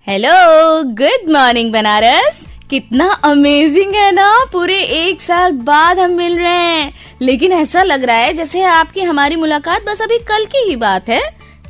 Hello, good morning Banaras. कितना amazing है ना, पूरे 1 साल बाद हम मिल रहे हैं। लेकिन ऐसा लग रहा है जैसे आपकी हमारी मुलाकात बस अभी कल की ही बात है।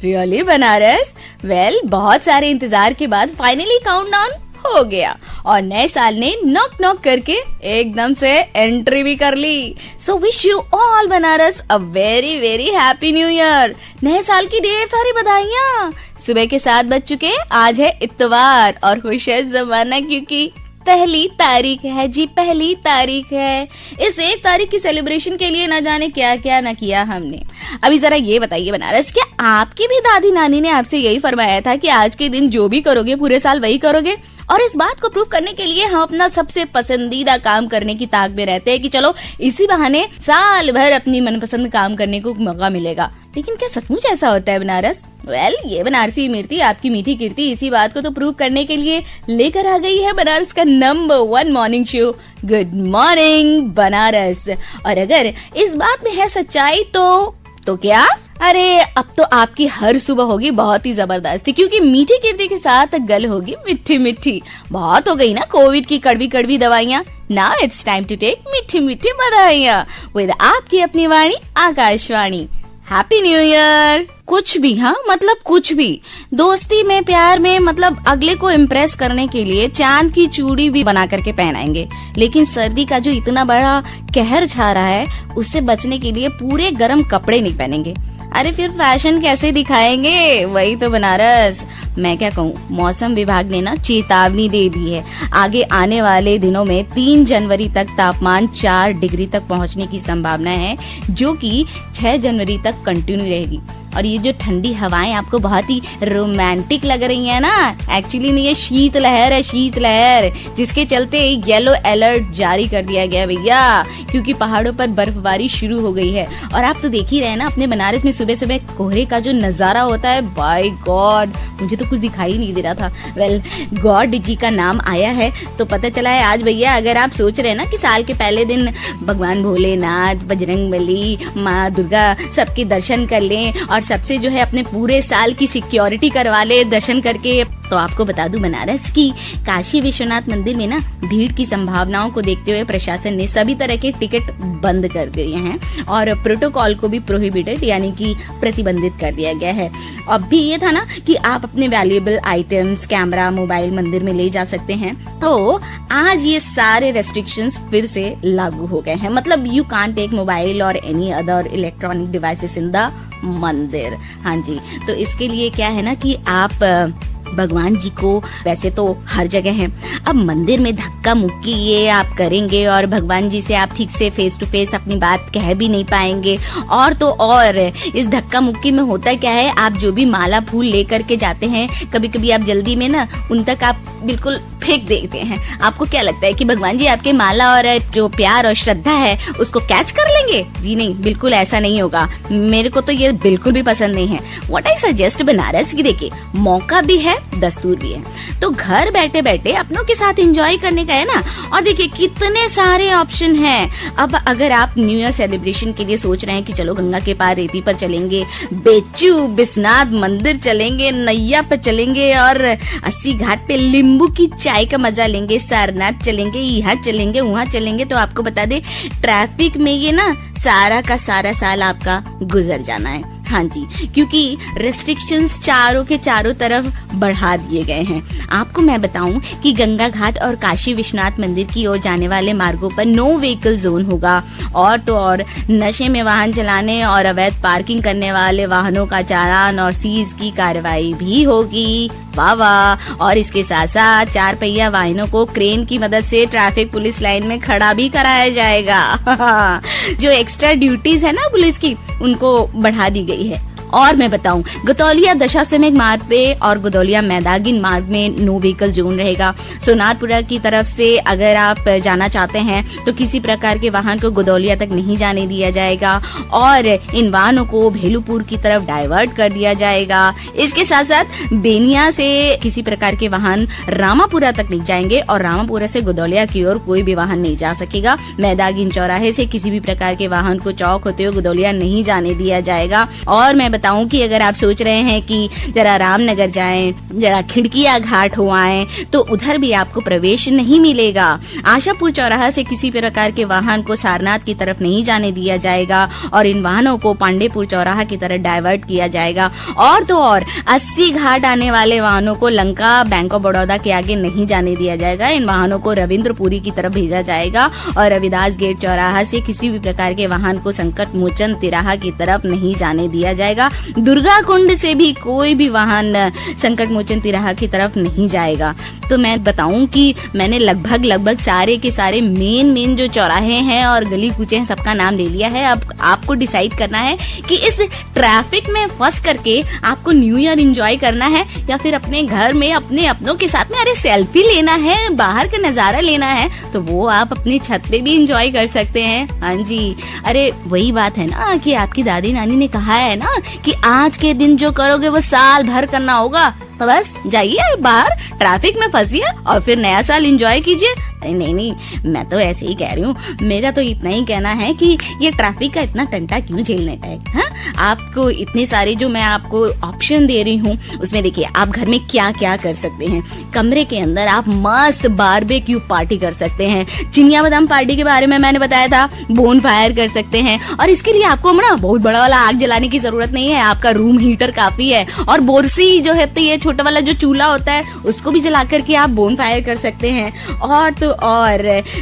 रियली बनारस? वेल, बहुत सारे इंतजार के बाद फाइनली काउंटडाउन हो गया और नए साल ने नॉक नॉक करके एकदम से एंट्री भी कर ली। So wish you all Banaras a very very happy new year. नए साल की ढेर सारी बधाइयाँ। सुबह के 7 बज चुके, आज है इतवार और खुश है जमाना क्योंकि पहली तारीख है जी, पहली तारीख है। इस 1 तारीख की सेलिब्रेशन के लिए न जाने क्या क्या न किया हमने। अभी जरा ये बताइए बनारस, क्या आपकी भी दादी नानी ने आपसे यही फरमाया था कि आज के दिन जो भी करोगे पूरे साल वही करोगे? और इस बात को प्रूव करने के लिए हम अपना सबसे पसंदीदा काम करने की ताक में रहते हैं कि चलो इसी बहाने साल भर अपनी मनपसंद काम करने को मौका मिलेगा। लेकिन क्या सचमुच ऐसा होता है बनारस? वेल, ये बनारसी मीरती आपकी मीठी कीर्ति इसी बात को तो प्रूव करने के लिए लेकर आ गई है बनारस का number 1 morning show, good morning Banaras. और अगर इस बात में है सच्चाई तो क्या? अरे अब तो आपकी हर सुबह होगी बहुत ही जबरदस्त, क्योंकि मीठी कीर्ति के साथ गल होगी मिठी मिठी। बहुत हो गई ना कोविड की कड़वी कड़वी दवाइयाँ। Now it's time to take मीठी मीठी बधाइयाँ विद आपकी अपनी वाणी आकाशवाणी। Happy new year. कुछ भी, हाँ मतलब कुछ भी, दोस्ती में प्यार में मतलब अगले को इम्प्रेस करने के लिए चांद की चूड़ी भी बना करके पहनाएंगे। लेकिन सर्दी का जो इतना बड़ा कहर छा रहा है उससे बचने के लिए पूरे गर्म कपड़े नहीं पहनेंगे। अरे फिर फैशन कैसे दिखाएंगे? वही तो बनारस। मैं क्या कहूँ, मौसम विभाग ने ना चेतावनी दे दी है। आगे आने वाले दिनों में 3 जनवरी तक तापमान 4 डिग्री तक पहुँचने की संभावना है, जो कि 6 जनवरी तक कंटिन्यू रहेगी। और ये जो ठंडी हवाएं आपको बहुत ही रोमांटिक लग रही है ना, एक्चुअली में ये शीत लहर है, शीत लहर, जिसके चलते येलो अलर्ट जारी कर दिया गया भैया, क्योंकि पहाड़ों पर बर्फबारी शुरू हो गई है। और आप तो देख ही रहे ना अपने बनारस में सुबह सुबह कोहरे का जो नजारा होता है, बाय गॉड मुझे तो कुछ दिखाई नहीं दे रहा था। वेल, गॉड जी का नाम आया है तो पता चला है आज भैया। अगर आप सोच रहे हैं ना कि साल के पहले दिन भगवान भोलेनाथ, बजरंगबली, माँ दुर्गा सबके दर्शन कर लें और सबसे जो है अपने पूरे साल की सिक्योरिटी करवा ले दर्शन करके, तो आपको बता दूं बनारस की काशी विश्वनाथ मंदिर में ना भीड़ की संभावनाओं को देखते हुए प्रशासन ने सभी तरह के टिकट बंद कर दिए हैं और प्रोटोकॉल को भी प्रोहिबिटेड यानी कि प्रतिबंधित कर दिया गया है। अब भी ये था ना कि आप अपने वैल्यूएबल आइटम्स, कैमरा, मोबाइल मंदिर में ले जा सकते हैं, तो आज ये सारे रेस्ट्रिक्शंस फिर से लागू हो गए हैं। मतलब यू कांट टेक मोबाइल और any other electronic devices in the मंदिर। हाँ जी, तो इसके लिए क्या है ना कि आप भगवान जी को वैसे तो हर जगह है, अब मंदिर में धक्का मुक्की ये आप करेंगे और भगवान जी से आप ठीक से फेस टू फेस अपनी बात कह भी नहीं पाएंगे। और तो और इस धक्का मुक्की में होता क्या है, आप जो भी माला फूल लेकर के जाते हैं, कभी कभी आप जल्दी में ना उन तक आप बिल्कुल फेंक देते हैं। आपको क्या लगता है कि भगवान जी आपके माला और जो प्यार और श्रद्धा है उसको कैच कर लेंगे? जी नहीं, बिल्कुल ऐसा नहीं होगा। मेरे को तो ये बिल्कुल भी पसंद नहीं है। व्हाट आई सजेस्ट बनारस की, देखिए मौका भी है, दस्तूर भी है, तो घर बैठे बैठे अपनों के साथ एंजॉय करने का है ना। और देखिए कितने सारे ऑप्शन हैं। अब अगर आप न्यू ईयर सेलिब्रेशन के लिए सोच रहे हैं कि चलो गंगा के पार रेती पर चलेंगे, बेचू बिस्नाथ मंदिर चलेंगे, नैया पे चलेंगे और 80 घाट पे नींबू की चाय का मजा लेंगे, सारनाथ चलेंगे, यहाँ चलेंगे, वहाँ चलेंगे, तो आपको बता दे ट्रैफिक में ये ना सारा का सारा साल आपका गुजर जाना है। हाँ जी, क्योंकि रेस्ट्रिक्शंस चारों के चारों तरफ बढ़ा दिए गए हैं। आपको मैं बताऊं कि गंगा घाट और काशी विश्वनाथ मंदिर की ओर जाने वाले मार्गों पर नो व्हीकल जोन होगा। और तो और नशे में वाहन चलाने और अवैध पार्किंग करने वाले वाहनों का चालान और सीज की कार्रवाई भी होगी। वाह वाह। और इसके साथ साथ 4 पहिया वाहनों को क्रेन की मदद से ट्रैफिक पुलिस लाइन में खड़ा भी कराया जाएगा। जो एक्स्ट्रा ड्यूटीज है ना पुलिस की, उनको बढ़ा दी गई है। और मैं बताऊं, गतौलिया दशाश्वमेध मार्ग पे और गदौलिया मैदागिन मार्ग में नो व्हीकल जोन रहेगा। सोनारपुरा की तरफ से अगर आप जाना चाहते हैं तो किसी प्रकार के वाहन को गदौलिया तक नहीं जाने दिया जाएगा और इन वाहनों को भेलूपुर की तरफ डाइवर्ट कर दिया जाएगा। इसके साथ साथ बेनिया से किसी प्रकार के वाहन रामापुरा तक नहीं जाएंगे और रामापुरा से गदौलिया की ओर कोई भी वाहन नहीं जा सकेगा। मैदागिन चौराहे से किसी भी प्रकार के वाहन को चौक होते हुए गदौलिया नहीं जाने दिया जाएगा। और मैं बताऊं कि अगर आप सोच रहे हैं कि जरा रामनगर जाएं, जरा खिड़किया घाट हो आएं, तो उधर भी आपको प्रवेश नहीं मिलेगा। आशापुर चौराहा से किसी प्रकार के वाहन को सारनाथ की तरफ नहीं जाने दिया जाएगा और इन वाहनों को पांडेपुर चौराहा की तरफ डाइवर्ट किया जाएगा। और तो और 80 घाट आने वाले वाहनों को लंका बैंक ऑफ बड़ौदा के आगे नहीं जाने दिया जाएगा। इन वाहनों को रविंद्रपुरी की तरफ भेजा जाएगा और रविदास गेट चौराहा से किसी भी प्रकार के वाहन को संकट मोचन तिराहा की तरफ नहीं जाने दिया जाएगा। दुर्गा कुंड से भी कोई भी वाहन संकट मोचन तिराहा की तरफ नहीं जाएगा। तो मैं बताऊं कि मैंने लगभग सारे के सारे मेन जो चौराहे हैं और गली कूचे हैं सबका नाम ले लिया है। अब आपको डिसाइड करना है कि इस ट्रैफिक में फंस करके आपको न्यू ईयर एंजॉय करना है या फिर अपने घर में अपने अपनों के साथ में अरे सेल्फी लेना है, बाहर का नजारा लेना है, तो वो आप अपनी छत पे भी एंजॉय कर सकते हैं। हाँ जी, अरे वही बात है ना कि आपकी दादी नानी ने कहा है ना कि आज के दिन जो करोगे वो साल भर करना होगा। तो बस जाइए बाहर, ट्रैफिक में फंसिए और फिर नया साल एंजॉय कीजिए। अरे नहीं, मैं तो ऐसे ही कह रही हूँ। मेरा तो इतना ही कहना है कि ये ट्रैफिक का इतना टंटा क्यों झेलने का है। हाँ? आपको इतने सारे जो मैं आपको ऑप्शन दे रही हूँ उसमें देखिए आप घर में क्या क्या कर सकते हैं। कमरे के अंदर आप मस्त बारबेक्यू पार्टी कर सकते हैं। चिनिया बादाम पार्टी के बारे में मैंने बताया था, बोन फायर कर सकते हैं। और इसके लिए आपको ना बहुत बड़ा वाला आग जलाने की जरूरत नहीं है, आपका रूम हीटर काफी है। और बोरसी जो है, तो ये छोटा वाला जो चूल्हा होता है उसको भी जला करके आप बोन फायर कर सकते हैं। और तो और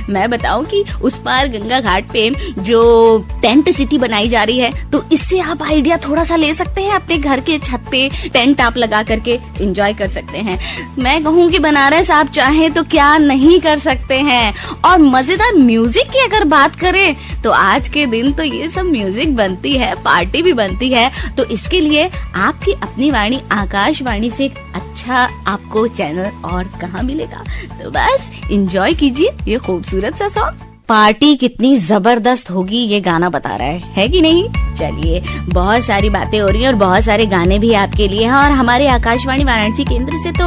मैं बताऊं कि उस पार गंगा घाट पे जो टेंट सिटी बनाई जा रही है, तो इससे आप आइडिया थोड़ा सा ले सकते हैं। अपने घर के छत पे टेंट आप लगा करके एंजॉय कर सकते हैं। मैं कहूँ कि बनारस आप चाहें तो क्या नहीं कर सकते हैं। और मजेदार म्यूजिक की अगर बात करें तो आज के दिन तो ये सब म्यूजिक बनती है, पार्टी भी बनती है। तो इसके लिए आपकी अपनी वाणी आकाशवाणी से अच्छा आपको चैनल और कहाँ मिलेगा। तो बस एंजॉय कीजिए ये खूबसूरत सा सॉन्ग। पार्टी कितनी जबरदस्त होगी ये गाना बता रहा है कि नहीं। चलिए, बहुत सारी बातें हो रही हैं और बहुत सारे गाने भी आपके लिए हैं। और हमारे आकाशवाणी वाराणसी केंद्र से तो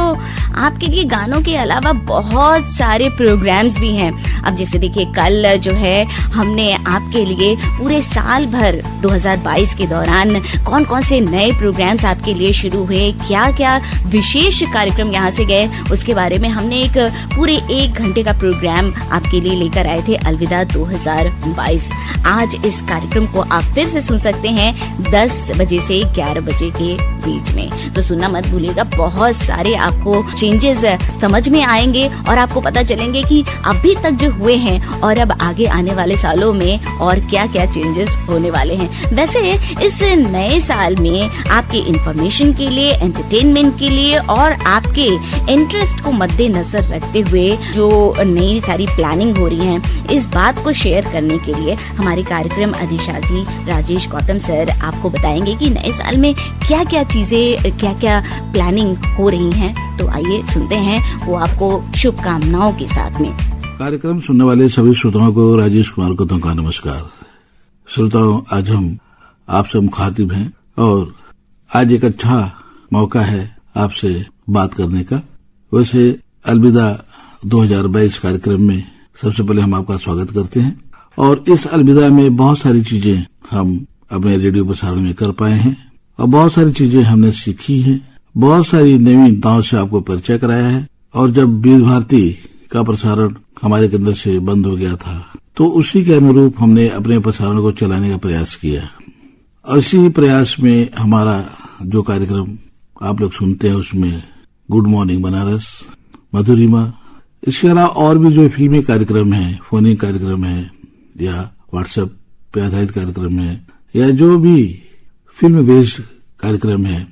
आपके लिए गानों के अलावा बहुत सारे प्रोग्राम्स भी हैं। अब जैसे देखिए कल जो है हमने आपके लिए पूरे साल भर 2022 के दौरान कौन कौन से नए प्रोग्राम्स आपके लिए शुरू हुए, क्या क्या विशेष कार्यक्रम यहाँ से गए, उसके बारे में हमने एक पूरे 1 घंटे का प्रोग्राम आपके लिए लेकर आए थे, अलविदा 2022। आज इस कार्यक्रम को आप फिर से सुन सकते हैं 10 बजे से 11 बजे के बीच में। तो सुनना मत भूलिएगा, बहुत सारे आपको चेंजेस समझ में आएंगे और आपको पता चलेंगे कि अभी तक जो हुए हैं और अब आगे आने वाले सालों में और क्या क्या चेंजेस होने वाले हैं। वैसे इस नए साल में आपके इंफॉर्मेशन के लिए, एंटरटेनमेंट के लिए और आपके इंटरेस्ट को मद्देनजर रखते हुए जो नई सारी प्लानिंग हो रही है, इस बात को शेयर करने के लिए हमारे कार्यक्रम अधिशासी राजेश गौतम सर आपको बताएंगे कि नए साल में क्या क्या चीजें, क्या क्या प्लानिंग हो रही हैं। तो आइए सुनते हैं वो आपको शुभकामनाओं के साथ में। कार्यक्रम सुनने वाले सभी श्रोताओं को राजेश कुमार गौतम का नमस्कार। श्रोताओं, आज हम आपसे मुखातिब हैं और आज एक अच्छा मौका है आपसे बात करने का। वैसे अलविदा 2022 कार्यक्रम में सबसे पहले हम आपका स्वागत करते हैं और इस अलविदा में बहुत सारी चीजें हम अपने रेडियो प्रसारण में कर पाए हैं और बहुत सारी चीजें हमने सीखी हैं, बहुत सारी नवीनताओं से आपको परिचय कराया है। और जब बीज भारती का प्रसारण हमारे केंद्र से बंद हो गया था तो उसी के अनुरूप हमने अपने प्रसारण को चलाने का प्रयास किया। और इसी प्रयास में हमारा जो कार्यक्रम आप लोग सुनते हैं उसमें गुड मॉर्निंग बनारस, मधुरिमा, इसके अलावा और भी जो फिल्मी कार्यक्रम है, फोनिंग कार्यक्रम है या व्हाट्सएप पे आधारित कार्यक्रम है या जो भी फिल्म बेस्ड कार्यक्रम है,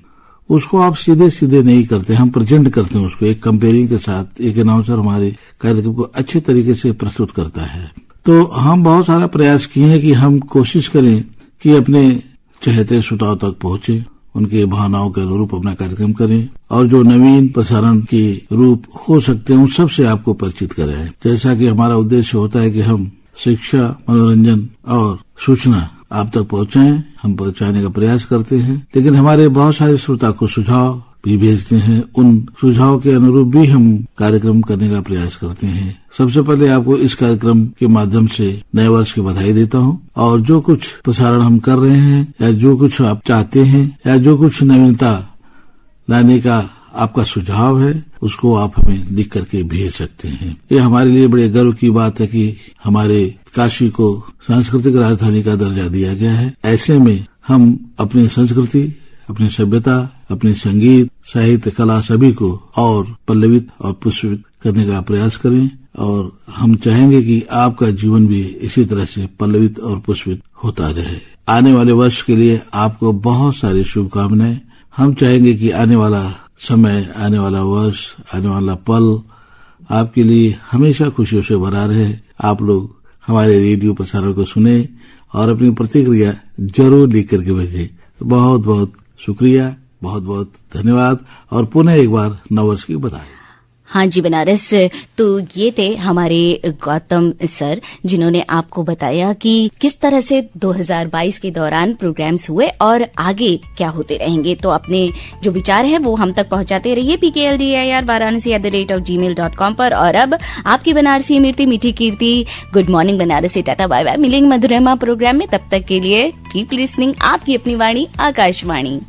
उसको आप सीधे सीधे नहीं करते, हम प्रेजेंट करते हैं उसको एक कंपेयरिंग के साथ। एक अनाउंसर हमारे कार्यक्रम को अच्छे तरीके से प्रस्तुत करता है। तो हम बहुत सारा प्रयास किए हैं कि हम कोशिश करें कि अपने चहेते श्रोताओं तक पहुंचे, उनके भावनाओं के अनुरूप अपना कार्यक्रम करें और जो नवीन प्रसारण के रूप हो सकते हैं उन सब से आपको परिचित कराएं। जैसा कि हमारा उद्देश्य होता है कि हम शिक्षा, मनोरंजन और सूचना आप तक पहुंचाएं, हम पहुंचाने का प्रयास करते हैं। लेकिन हमारे बहुत सारे श्रोता को सुझाव भी भेजते हैं, उन सुझाव के अनुरूप भी हम कार्यक्रम करने का प्रयास करते हैं। सबसे पहले आपको इस कार्यक्रम के माध्यम से नए वर्ष की बधाई देता हूं, और जो कुछ प्रसारण हम कर रहे हैं या जो कुछ आप चाहते हैं या जो कुछ नवीनता लाने का आपका सुझाव है, उसको आप हमें लिख करके भेज सकते हैं। ये हमारे लिए बड़े गर्व की बात है कि हमारे काशी को सांस्कृतिक राजधानी का दर्जा दिया गया है। ऐसे में हम अपनी संस्कृति, अपनी सभ्यता, अपनी संगीत, साहित्य, कला सभी को और पल्लवित और पुष्पित करने का प्रयास करें, और हम चाहेंगे कि आपका जीवन भी इसी तरह से पल्लवित और पुष्पित होता रहे। आने वाले वर्ष के लिए आपको बहुत सारी शुभकामनाएं। हम चाहेंगे कि आने वाला समय, आने वाला वर्ष, आने वाला पल आपके लिए हमेशा खुशियों से भरा रहे। आप लोग हमारे रेडियो प्रसारण को सुने और अपनी प्रतिक्रिया जरूर लिख करके भेजें। बहुत बहुत शुक्रिया, बहुत बहुत धन्यवाद, और पुनः एक बार नववर्ष की बधाई। हाँ जी बनारस, तो ये थे हमारे गौतम सर, जिन्होंने आपको बताया कि किस तरह से 2022 के दौरान प्रोग्राम्स हुए और आगे क्या होते रहेंगे। तो अपने जो विचार हैं वो हम तक पहुंचाते रहिए PKLDIR varanasi@gmail.com पर। और अब आपकी बनारसी मीठी मीठी कीर्ति गुड मॉर्निंग बनारस से टाटा बाय बाय। मिलेंगे मधुरमा प्रोग्राम में, तब तक के लिए कीप लिसनिंग आपकी अपनी वाणी आकाशवाणी।